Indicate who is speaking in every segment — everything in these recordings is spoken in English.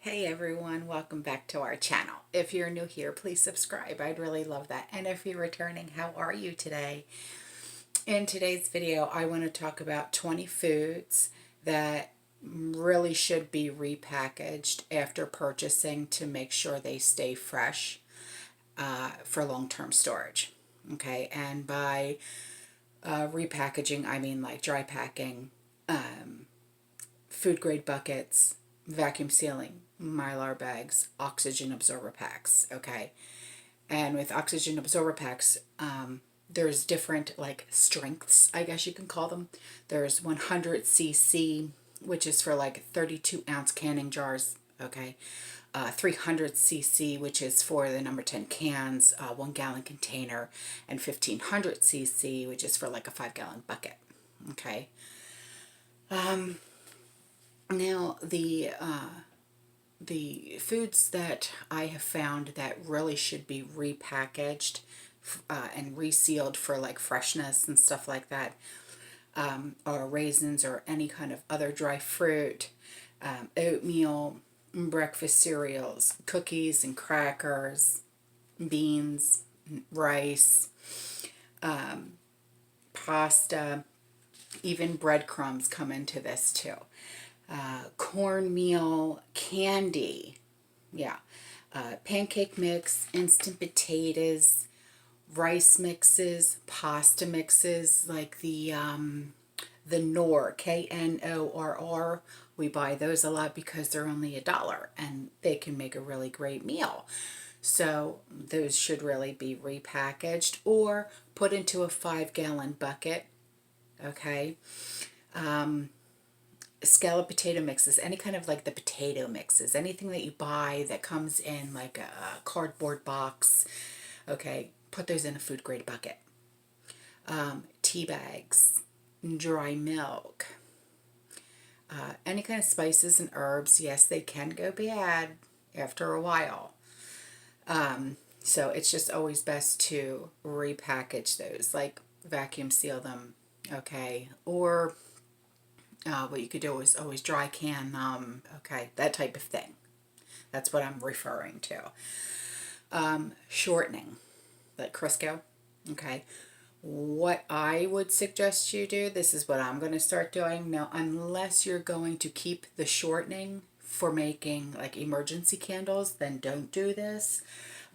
Speaker 1: Hey everyone, welcome back to our channel. If you're new here, please subscribe. I'd really love that. And if you're returning, how are you today? In today's video, I want to talk about 20 foods that really should be repackaged after purchasing to make sure they stay fresh for long-term storage. Okay, and by repackaging, I mean like dry packing, food grade buckets, vacuum sealing, mylar bags, oxygen absorber packs. Okay. And with oxygen absorber packs, there's different like strengths, I guess you can call them. There's 100 cc, which is for like 32-ounce canning jars. Okay. 300 cc, which is for the number 10 cans, 1 gallon container, and 1500 cc, which is for like a 5 gallon bucket. Okay. Now, the foods that I have found that really should be repackaged and resealed for like freshness and stuff like that are raisins or any kind of other dry fruit, oatmeal, breakfast cereals, cookies and crackers, beans, rice, pasta, even breadcrumbs come into this too. Cornmeal, candy, yeah, pancake mix, instant potatoes, rice mixes, pasta mixes, like the Knorr, Knorr. We buy those a lot because they're only $1 and they can make a really great meal. So those should really be repackaged or put into a 5 gallon bucket. Okay. Scallop potato mixes, any kind of like the potato mixes, anything that you buy that comes in like a cardboard box. Okay, put those in a food grade bucket. Tea bags, dry milk, any kind of spices and herbs. Yes, they can go bad after a while. So it's just always best to repackage those, like vacuum seal them. Okay, or what you could do is always dry can them. Okay, that type of thing. That's what I'm referring to. Shortening, like Crisco. Okay, what I would suggest you do, this is what I'm going to start doing now, unless you're going to keep the shortening for making like emergency candles, then don't do this.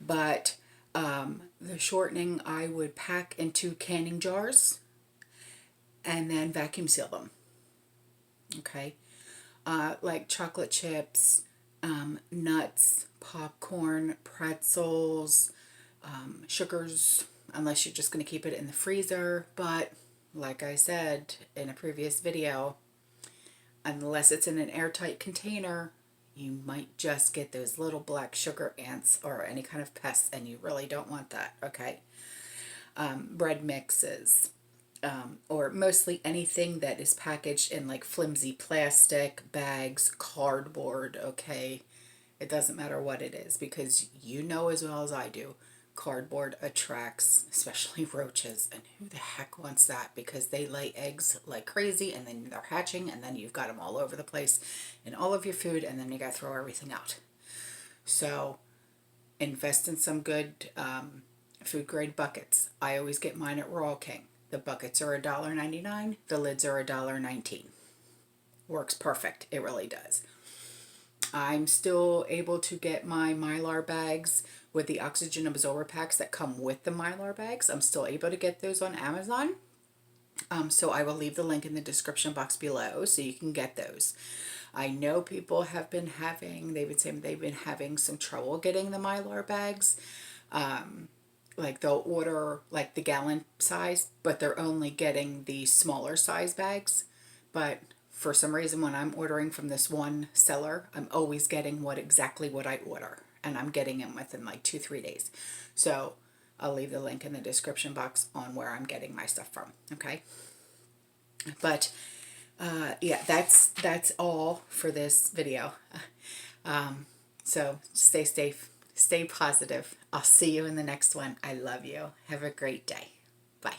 Speaker 1: But the shortening I would pack into canning jars and then vacuum seal them. Okay, like chocolate chips, nuts, popcorn, pretzels, sugars, unless you're just going to keep it in the freezer. But like I said in a previous video, unless it's in an airtight container, you might just get those little black sugar ants or any kind of pests, and you really don't want that. Okay. Bread mixes, or mostly anything that is packaged in like flimsy plastic bags, cardboard. Okay, it doesn't matter what it is, because you know as well as I do, cardboard attracts especially roaches, and who the heck wants that? Because they lay eggs like crazy and then they're hatching and then you've got them all over the place in all of your food, and then you got to throw everything out. So invest in some good food grade buckets. I always get mine at Royal King. The buckets are $1.99. The lids are $1.19. Works perfect. It really does. I'm still able to get my mylar bags with the oxygen absorber packs that come with the mylar bags. I'm still able to get those on Amazon. So I will leave the link in the description box below so you can get those. I know people have been having, they've been saying they've been having some trouble getting the mylar bags. Like they'll order like the gallon size, but they're only getting the smaller size bags. But for some reason, when I'm ordering from this one seller, I'm always getting exactly what I order, and I'm getting them within like 2-3 days. So I'll leave the link in the description box on where I'm getting my stuff from. Okay. But yeah, that's all for this video. So stay safe, stay positive. I'll see you in the next one. I love you. Have a great day. Bye.